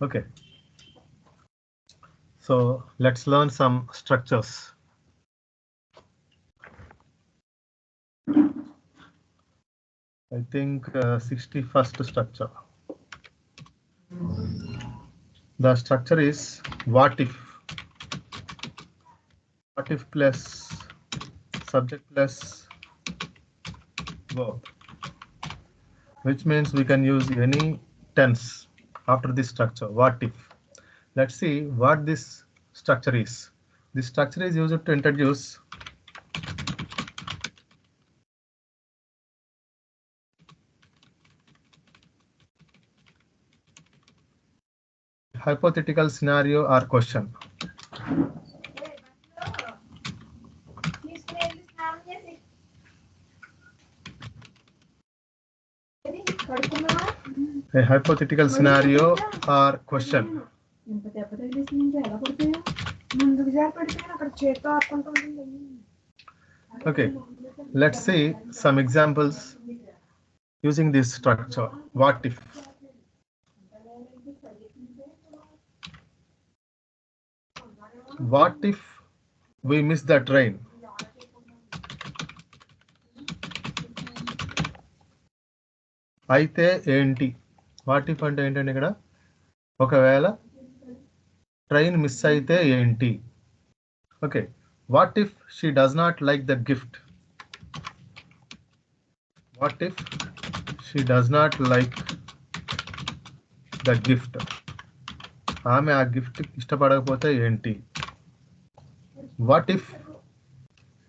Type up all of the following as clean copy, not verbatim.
Okay. So let's learn some structures. I think 61st structure. The structure is what if. What if plus subject plus verb, which means we can use any tense after this structure. What if? Let's see what this structure is. This structure is used to introduce hypothetical scenario or question. A hypothetical scenario or question. Okay, let's see some examples using this structure. What if? What if we miss the train? అయితే ఏంటి? What if అంటే ఏంటంటే ఇక్కడ ఒకవేళ train miss అయితే ఏంటి? Okay, what if she does not like the gift? What if she does not like the gift? ఆమె ఆ గిఫ్ట్ ఇష్టపడకపోతే ఏంటి? What if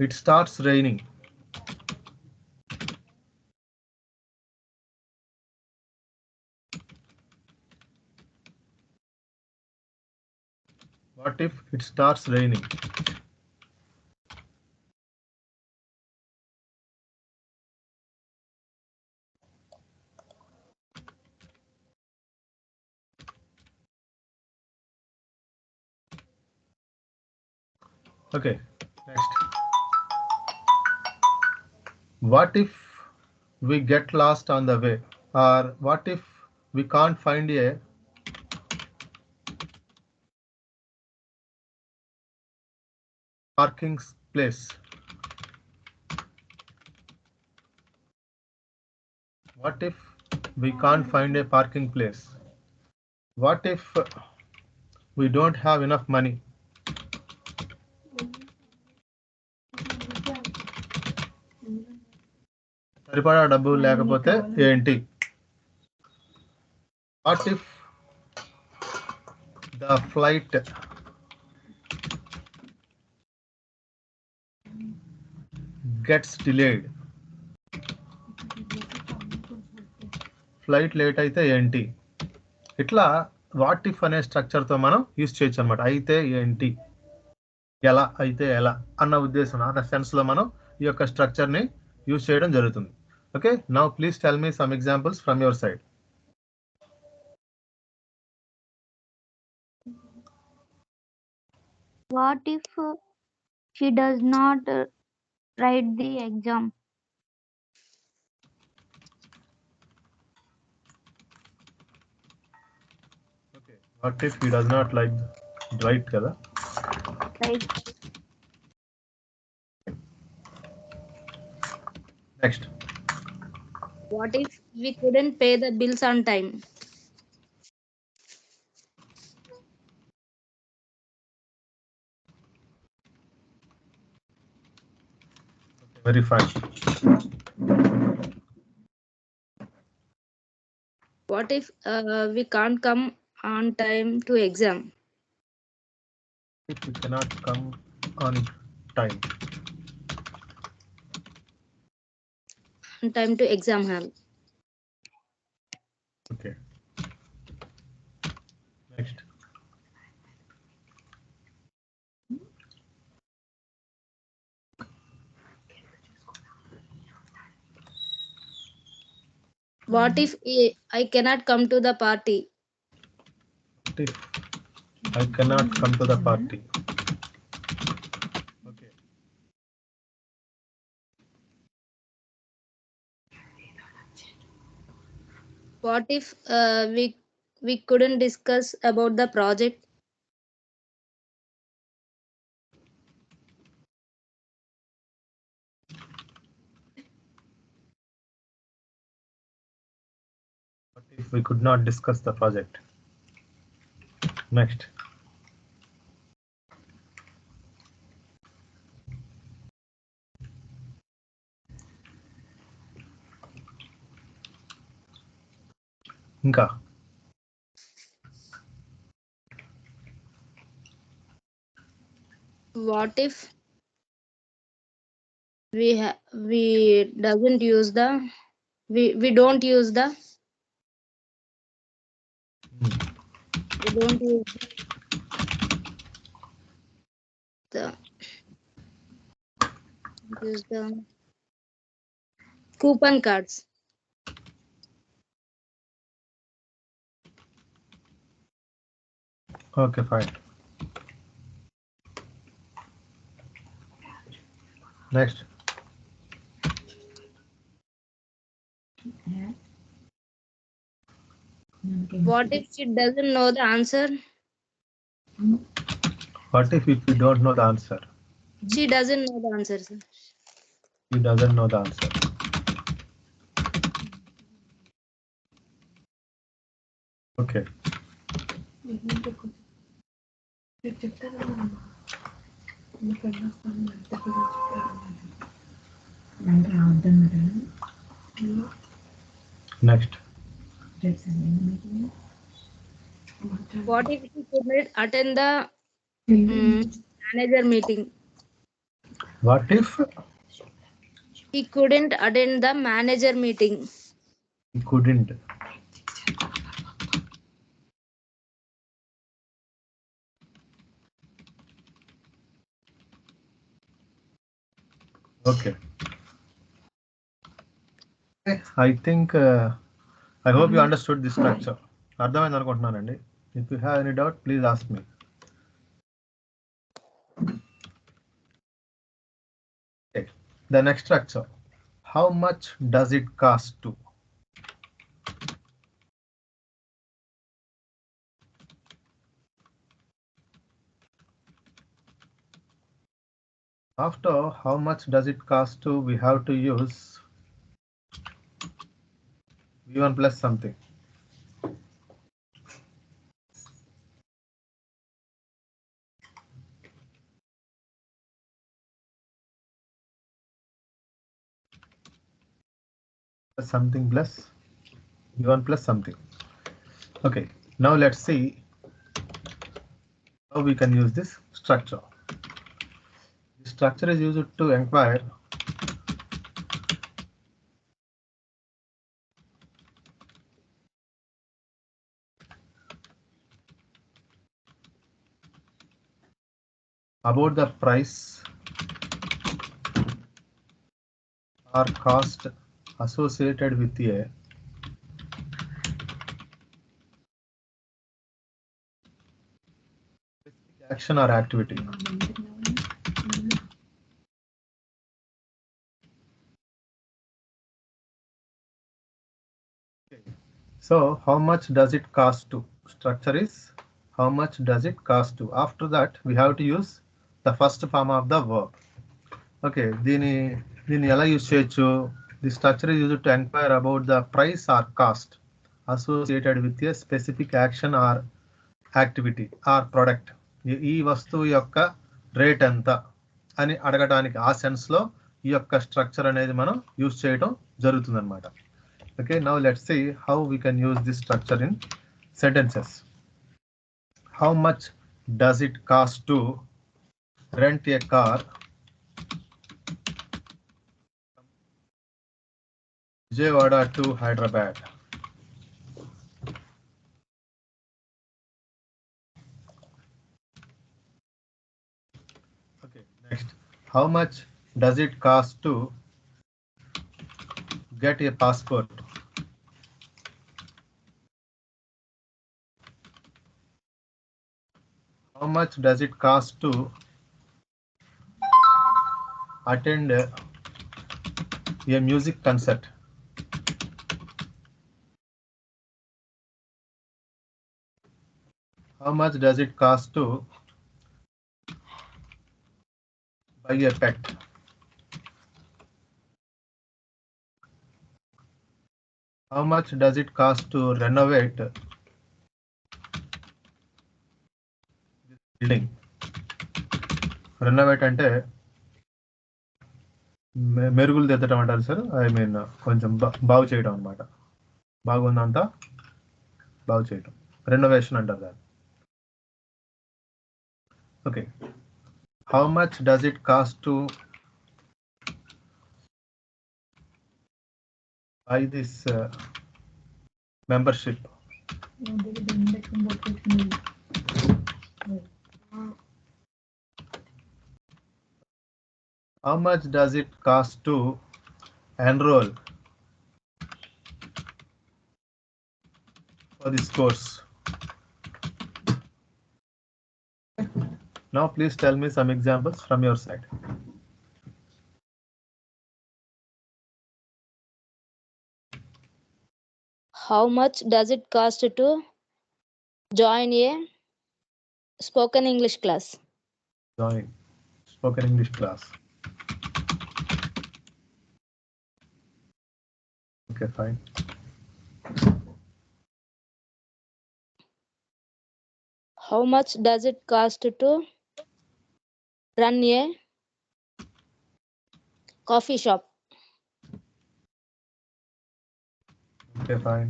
it starts raining? What if it starts raining? Okay, next. What if we get lost on the way? Or what if we can't find a parking place? What if we can't find a parking place? What if we don't have enough money? సరిపడా డబ్బులు లేకపోతే ఏంటి? What if the flight gets delayed? Flight late అయితే ఏంటి? ఇట్లా what if అనే స్ట్రక్చర్తో మనం use చేయొచ్చు అనమాట. అయితే ఏంటి, ఎలా అయితే ఎలా అన్న ఉద్దేశం, అన్న సెన్స్లో మనం ఈ యొక్క స్ట్రక్చర్ని యూజ్ చేయడం జరుగుతుంది. Okay, now please tell me some examples from your side. What if she does not write the exam? Okay, what if he does not like write కదా? Right. Next. What if we couldn't pay the bills on time? Very fine. What if we can't come on time to exam? If we cannot come on time. On time to exam hall. Okay. Next. What if I cannot come to the party? What if I cannot come to the party? Okay. What if we couldn't discuss about the project? What if we could not discuss the project? Next. ఇంకా What if we doesn't use the we don't use the we don't use the coupon cards? Okay fine. Next. What if she doesn't know the answer? What if we don't know the answer? She doesn't know the answer, sir. He doesn't know the answer. Okay. Next. What if she couldn't attend the manager meeting? What if He couldn't attend the manager meeting. he couldn't? Okay. I think I hope you understood this structure. అర్థమైంది అనుకుంటున్నానండి. If you have any doubt, please ask me. Okay. The next structure. How much does it cost to? After how much does it cost to, we have to use V1 plus something. Something plus V1 plus something. Okay, now let's see how we can use this structure. This structure is used to inquire about the price or cost associated with a action or activity. So how much does it cost to? Structure is how much does it cost to. After that we have to use the first form of the verb. Okay, దీని ఎలా use చేయొచ్చు? The structure is used to inquire about the price or cost associated with a specific action or activity or product. ఈ వస్తువు యొక్క rate ఎంత అని అడగడానికి ఆ సెన్స్ లో ఈ యొక్క స్ట్రక్చర్ అనేది మనం యూజ్ చేయడం జరుగుతుంది అనమాట. Okay, now let's see how we can use this structure in sentences. How much does it cost to rent a car Vijayawada to Hyderabad? Okay, next. How much does it cost to get a passport? How much does it cost to attend a music concert? How much does it cost to buy a pet? How much does it cost to renovate this building? Renovate అంటే మెరుగులు దిద్దడం అంటారు sir. I mean కొంచెం బాగు చేయడం అనమాట. బాగుందంతా బాగు చేయడం, renovation అంటారు దాన్ని. Okay, how much does it cost to buy this membership? How much does it cost to enroll for this course? Now please tell me some examples from your side. How much does it cost to join a spoken English class? Join spoken English class. Okay, fine. How much does it cost to run a coffee shop? Okay, fine.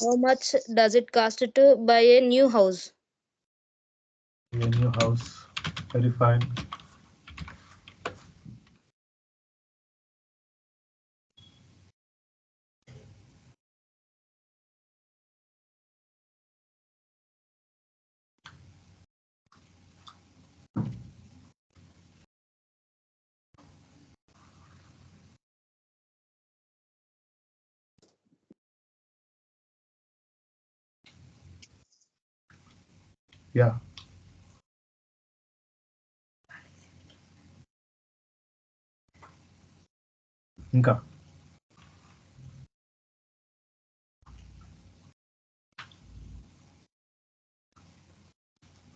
How much does it cost to buy a new house? A new house. Very fine. Yeah. ఇంకా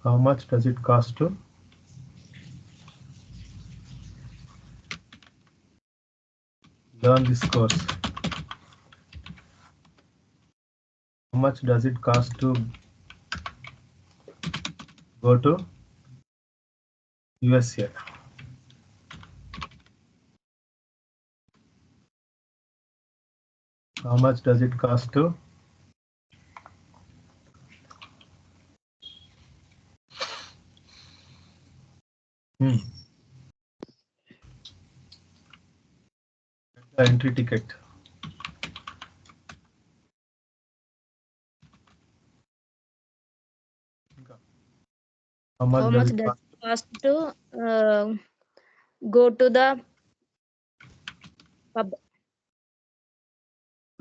how much does it cost to learn this course? How much does it cost to go to USA? How much does it cost to the entry ticket? How much How does much it does cost? it cost to go to the pub?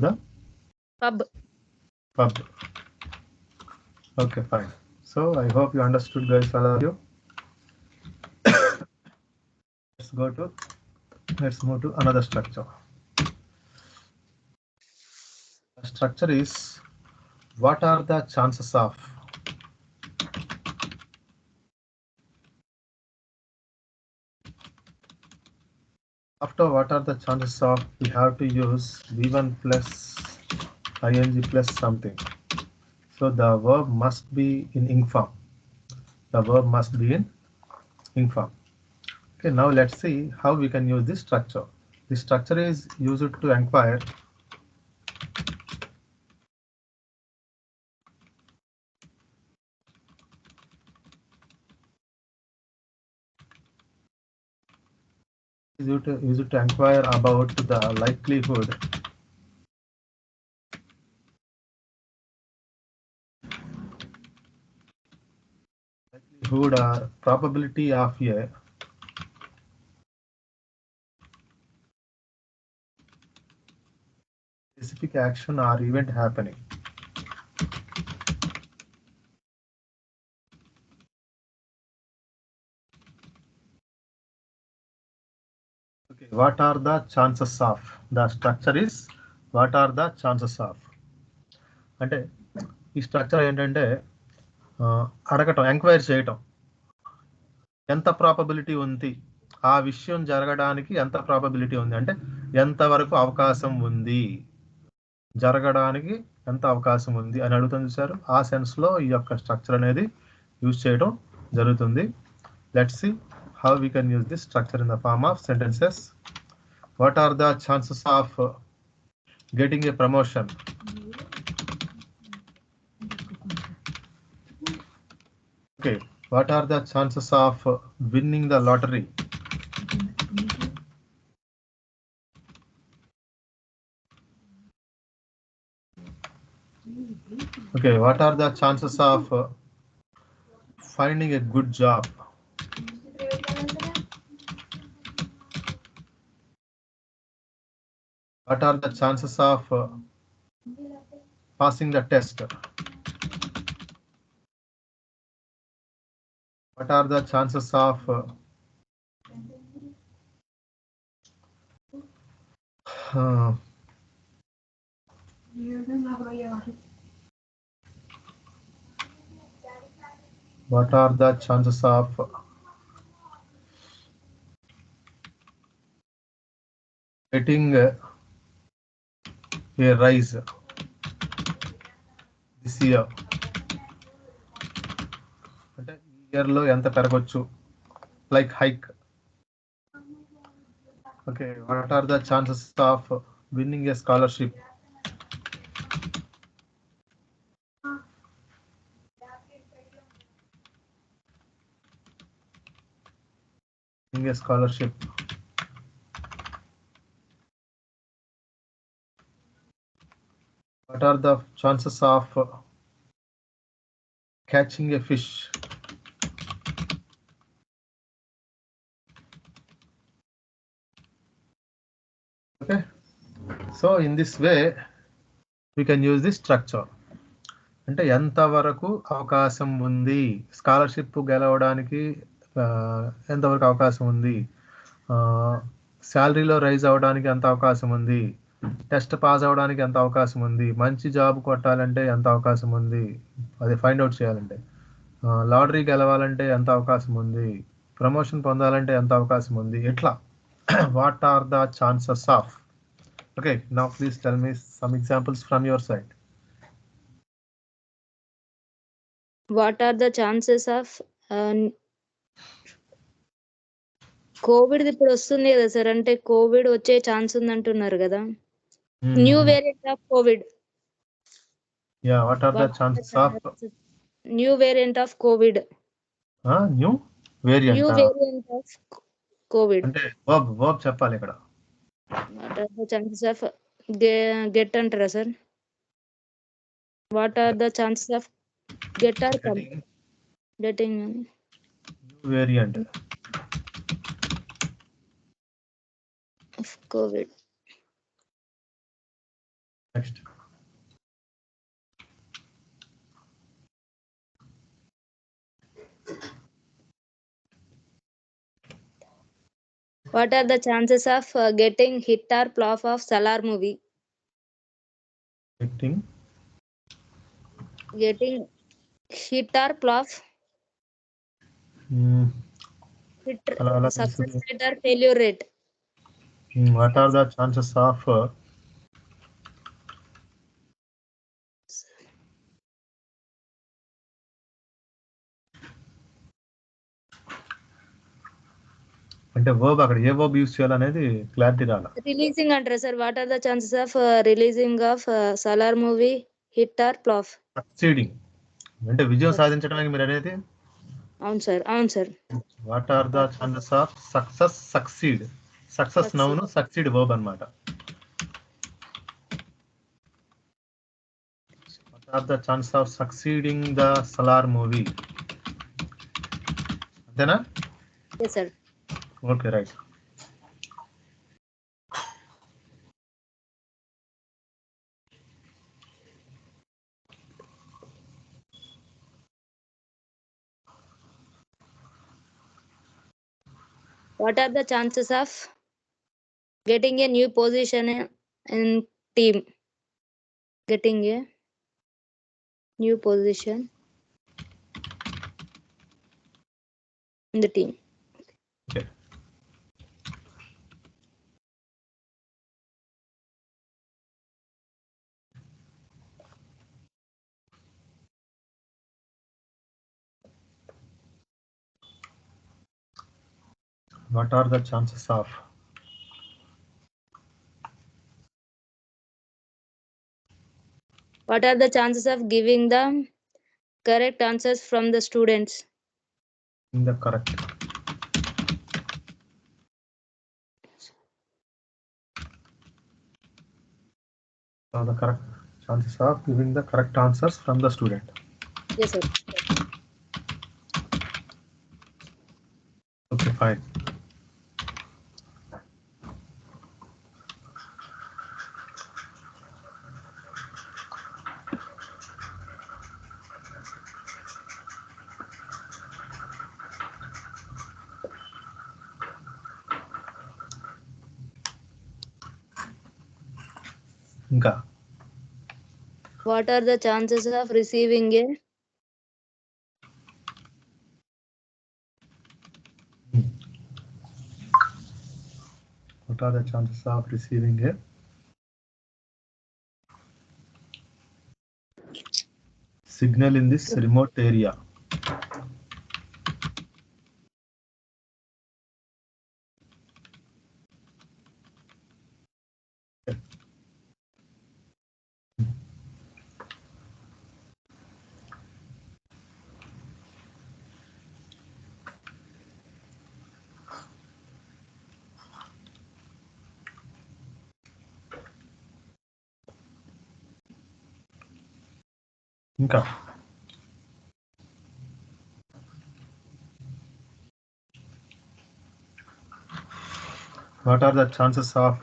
The Pub. pub. Okay, fine. So I hope you understood, guys, all of you. Let's move to another structure. The structure is, what are the chances of what are the chances of we have to use v1 plus ing plus something. So the verb must be in ing form. The verb must be in ing form. Okay, now let's see how we can use this structure. This structure is used to inquire about the likelihood or probability of a specific action or event happening. What are the chances of? The structure is what are the chances of? అంటే ఈ structure ఏంటంటే అడగటం, enquiry చేయటం, ఎంత probability ఉంది, ఆ విషయం జరగడానికి ఎంత ప్రాబబిలిటీ ఉంది అంటే ఎంతవరకు అవకాశం ఉంది, జరగడానికి ఎంత అవకాశం ఉంది అని అడుగుతుంది సార్. ఆ సెన్స్లో ఈ యొక్క స్ట్రక్చర్ అనేది యూజ్ చేయడం జరుగుతుంది. Let's see how we can use this structure in the form of sentences. What are the chances of getting a promotion? Okay, what are the chances of winning the lottery? Okay, what are the chances of finding a good job? What are the chances of passing the test? What are the chances of what are the chances of getting a rise this year? అంటే ఈ year లో ఎంత పెరగొచ్చు, like hike. Okay, what are the chances of winning a scholarship? winning a scholarship. What are the chances of catching a fish? Okay, so in this way we can use this structure. అంటే ఎంతవరకు అవకాశం ఉంది, scholarship గెలవడానికి ఎంతవరకు అవకాశం ఉంది, శాలరీలో rise అవ్వడానికి ఎంత అవకాశం ఉంది, టెస్ట్ పాస్ అవ్వడానికి ఎంత అవకాశం ఉంది, మంచి జాబ్ కొట్టాలంటే ఎంత అవకాశం ఉంది, అది ఫైండ్ అవుట్ చేయాలంటే, లాటరీ గెలవాలంటే ఎంత అవకాశం ఉంది, ప్రమోషన్ పొందాలంటే ఎంత అవకాశం ఉంది, ఇట్లా what are the chances of. Okay, now please tell me some examples from your side. What are the chances of Covid ఇప్పుడు వస్తుంది కదా సార్, అంటే కోవిడ్ వచ్చే ఛాన్స్ ఉంది అంటున్నారు కదా, new variant of COVID. Yeah, what are the chances of new variant of COVID. New variant of COVID అంటే verb చెప్పాలి ఇక్కడ. What are the chances of get అంటారా sir? What are the chances of get or come? Getting variant of COVID. Next, What are the chances of getting hit or flop of Salar movie? Getting hit or flop? Hit, success rate or failure rate? What are the chances of అంటే verb అక్కడ ఏ verb use చేయాలనేది clarity రాలా. Releasing అంటారా sir? What are the chances of releasing of Salaar movie hit or flop? Succeeding అంటే విజయం సాధించడానికి మీరు అనేది. అవును సార్, అవును sir. What are the chances of success succeed? Success noun, succeed verb అన్నమాట. What are the chances of succeeding the Salaar movie? అంతేనా? yes sir. Okay, right. What are the chances of getting a new position in team. Getting a new position in the team. Okay. What are the chances of What are the chances of giving the correct answers from the students? in the correct? The correct chances of giving the correct answers from the student. Yes, sir. Okay, fine. ఇంకా What are the chances of receiving a what are the chances of receiving a signal in this remote area? ఇంకా what are the chances of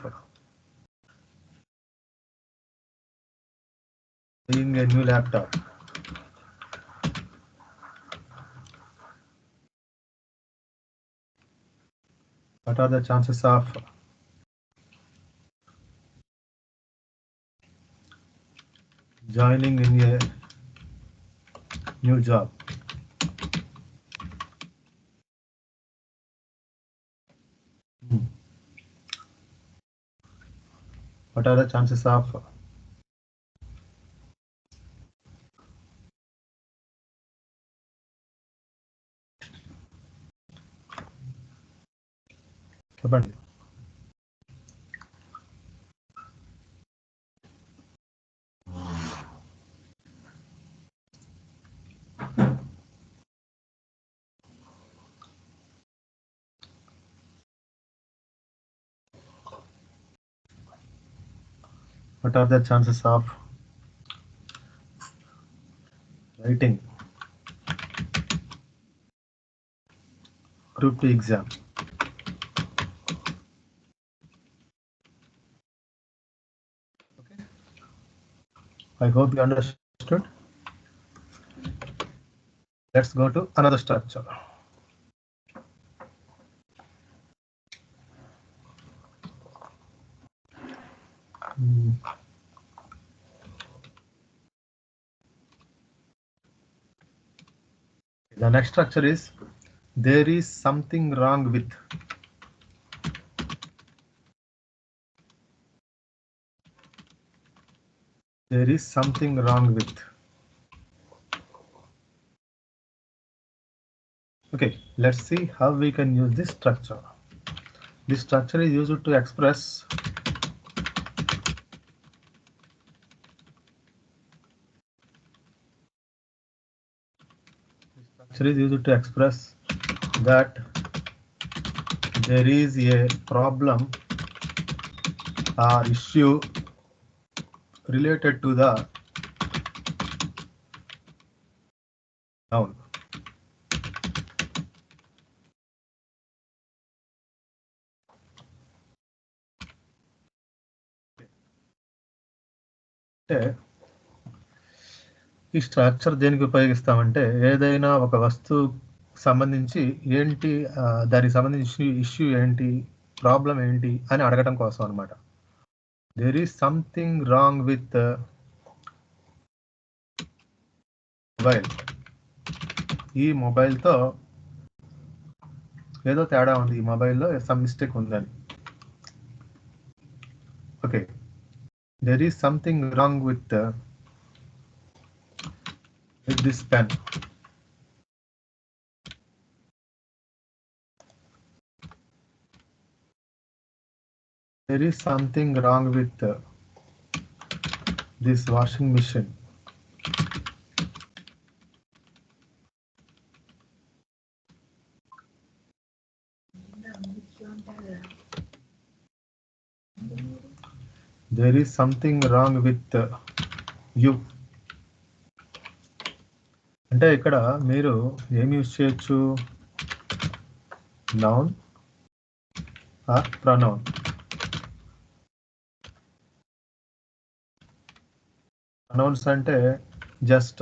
buying a new laptop? What are the chances of joining in a new job? What are the chances of చెప్పండి. What are the chances of writing Group 2 exam? Okay. I hope you understood. Let's go to another structure. The next structure is there is something wrong with. There is something wrong with. Okay, let's see how we can use this structure. This structure is used to express that there is a problem or issue related to the noun. అంటే ఈ structure దేనికి ఉపయోగిస్తామంటే ఏదైనా ఒక వస్తువు సంబంధించి ఏంటి దానికి సంబంధించి ఇష్యూ ఏంటి ప్రాబ్లం ఏంటి అని అడగటం కోసం అనమాట. There is something wrong with mobile. ఈ మొబైల్తో ఏదో తేడా ఉంది, ఈ మొబైల్లో సమ్ మిస్టేక్ ఉందని. Okay, there is something wrong with this pen. There is something wrong with this washing machine. There is something wrong with you. అంటే ఇక్కడ మీరు ఏం యూజ్ చేయొచ్చు, నౌన్ ఆర్ ప్రొనౌన్. ప్రొనౌన్స్ అంటే just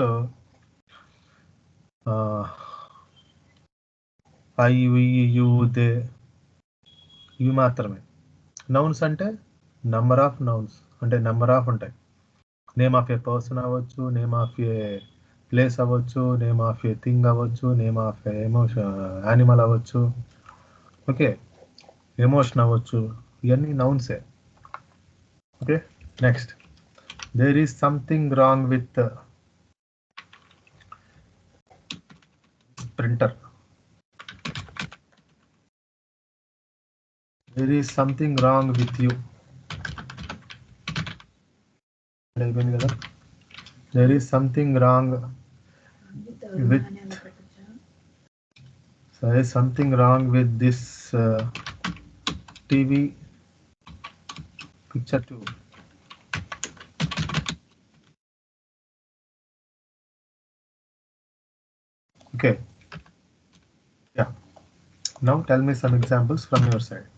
I, we, you, they ఇవి మాత్రమే. Nouns అంటే number of nouns, అంటే నెంబర్ ఆఫ్ ఉంటాయి. నేమ్ ఆఫ్ ఏ పర్సన్ అవ్వచ్చు, నేమ్ ఆఫ్ ఏ ప్లేస్ అవ్వచ్చు, నేమ్ ఆఫ్ ఏ థింగ్ అవ్వచ్చు, నేమ్ ఆఫ్ ఏ యానిమల్ అవ్వచ్చు, ఓకే, ఎమోషన్ అవ్వచ్చు, ఇవన్నీ నౌన్సే. Okay, next, there is something wrong with printer. There is something wrong with you. అయిపోయింది కదా. There is something wrong with there is something wrong with this TV picture too. Okay, yeah, now tell me some examples from your side.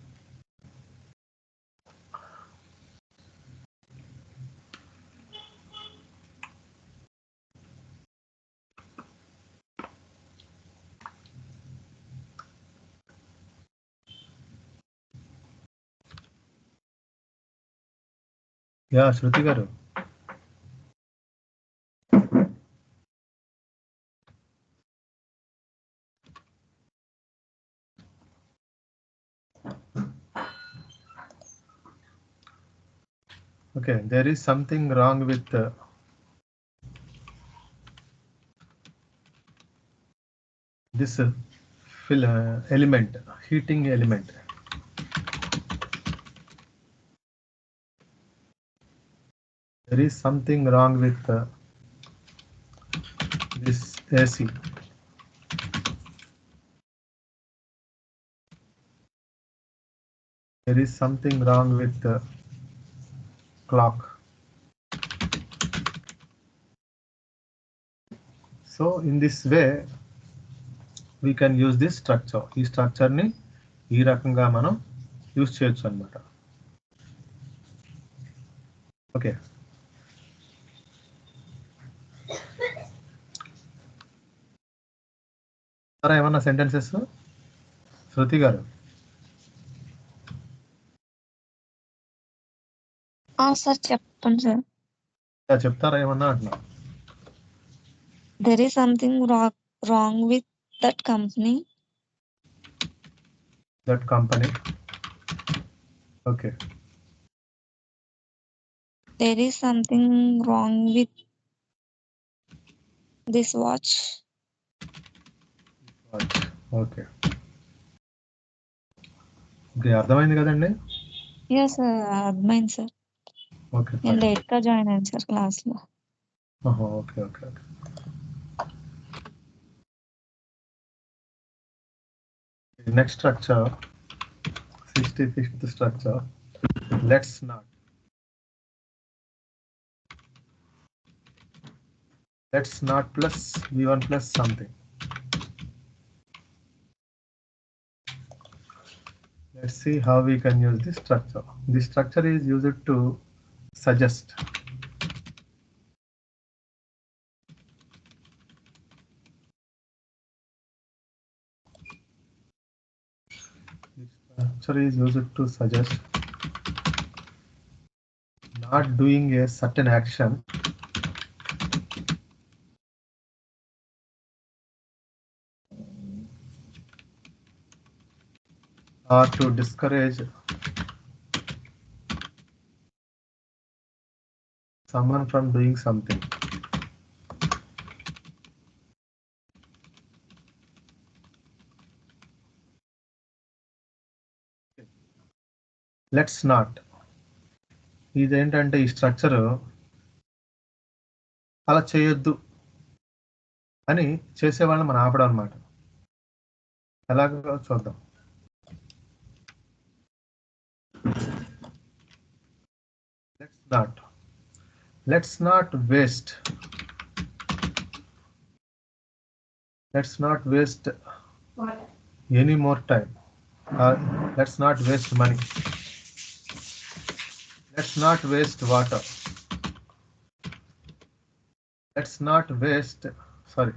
Yeah, Shruti garu. Okay, there is something wrong with this element, heating element. There is something wrong with this AC. There is something wrong with the clock. So in this way we can use this structure. ఈ structure ని ఈ రకంగా మనం use చేయొచ్చు అన్నమాట. Okay, ఏమన్నా sentences శృతి గారు? Sir చెప్పండి సార్. చెప్తారా ఏమన్నా అంటున్నా? There is something wrong with that company. That company. Okay. There is something wrong with this watch. Okay, okay, అర్థమైంది కదండి? Yes sir, అర్థమైంది సార్. ఓకే, నేను లేట్ గా జాయిన్ అయ్యాను సార్ క్లాస్ లో. Okay, okay, okay. Next structure, 65th structure. Let's not plus v1 plus something. Let's see how we can use this structure. This structure is used to suggest. This Structure is used to suggest not doing a certain action or to discourage someone from doing something. Let's not. ఇదేంటంటే ఈ structure అలా చేయొద్దు అని చేసేవాళ్ళని మనం ఆపడం అనమాట. ఎలాగో చూద్దాం. Let's not waste any more time. Let's not waste money. Let's not waste water. Let's not waste water.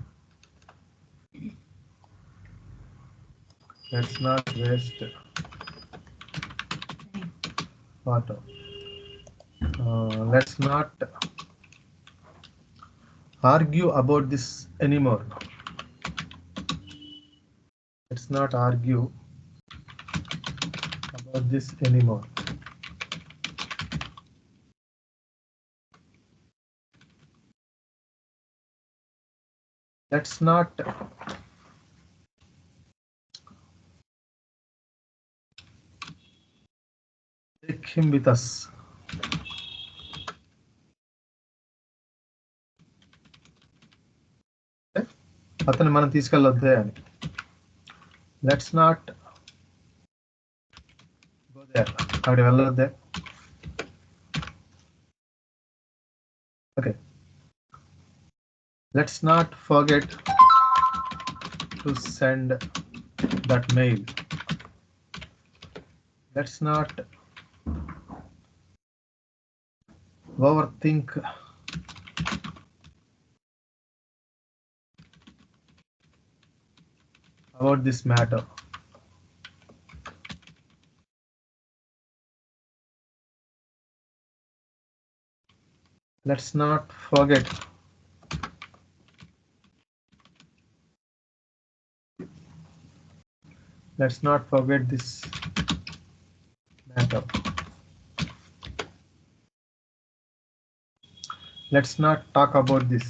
Let's not argue about this anymore. Let's not argue about this anymore. Let's not take him with us. అతను మనం తీసుకెళ్ళొద్దే అని. Let's not go there, అక్కడ వెళ్ళొద్దే. Okay, let's not forget to send that mail. Let's not overthink about this matter. Let's not forget this matter. Let's not talk about this.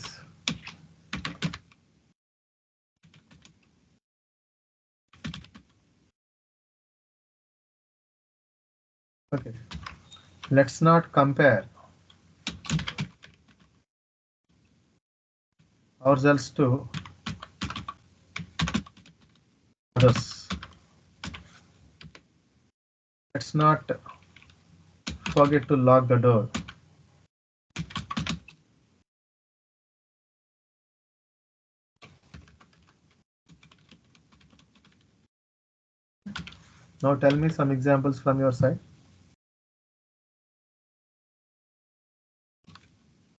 Okay, let's not compare ourselves to others. Let's not forget to lock the door. Now tell me some examples from your side.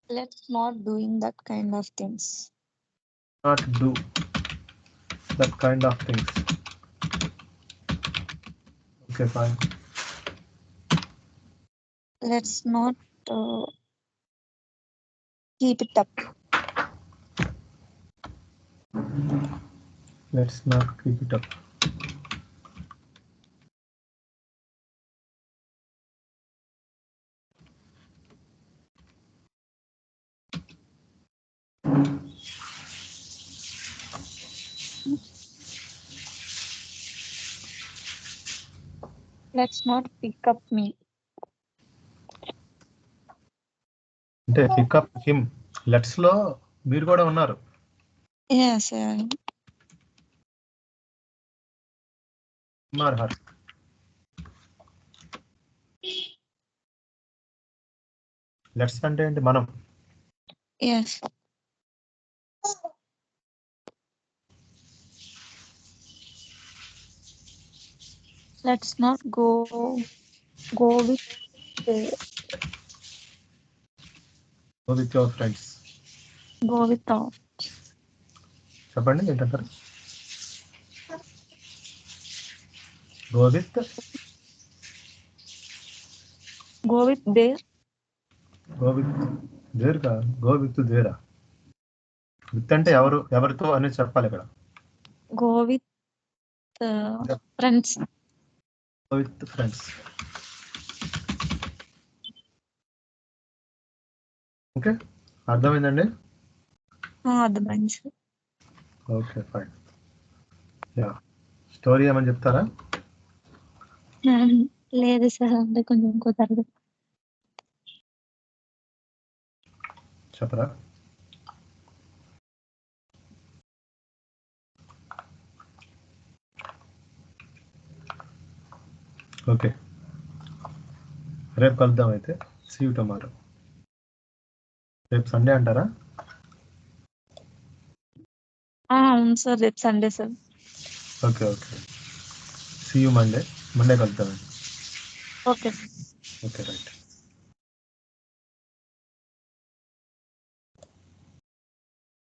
Let's not doing that kind of things. Not do that kind of things. Okay, fine. Let's not keep it up. Let's not keep it up. Let's not pick up me. అంటే pickup him. Let's లో మీరు కూడా ఉన్నారు. Yes, her. Let's అంటే ఏంటి? మనం. yes. Let's not go with Go with your friends. go with our చెప్పండి ఏంటంటారు? Go with Go with there. There కా గో విత్ దేరా. విత్ అంటే ఎవరితో అనేది చెప్పాలి ఇక్కడ. Go with friends. Go with friends. Okay, అర్థమైందండి. అర్థమైంది sir. Okay fine. Yeah, story ఏమని చెప్తారా? లేదు సార్, అంటే కొంచెం కుదరదు. చెప్పరా? ఓకే, రేపు కలుద్దాం అయితే. See you tomorrow. రేపు సండే అంటారా? అవును సార్, రేపు Sunday sir. Okay okay, see you Monday కలుద్దామండి. ఓకే. Okay right.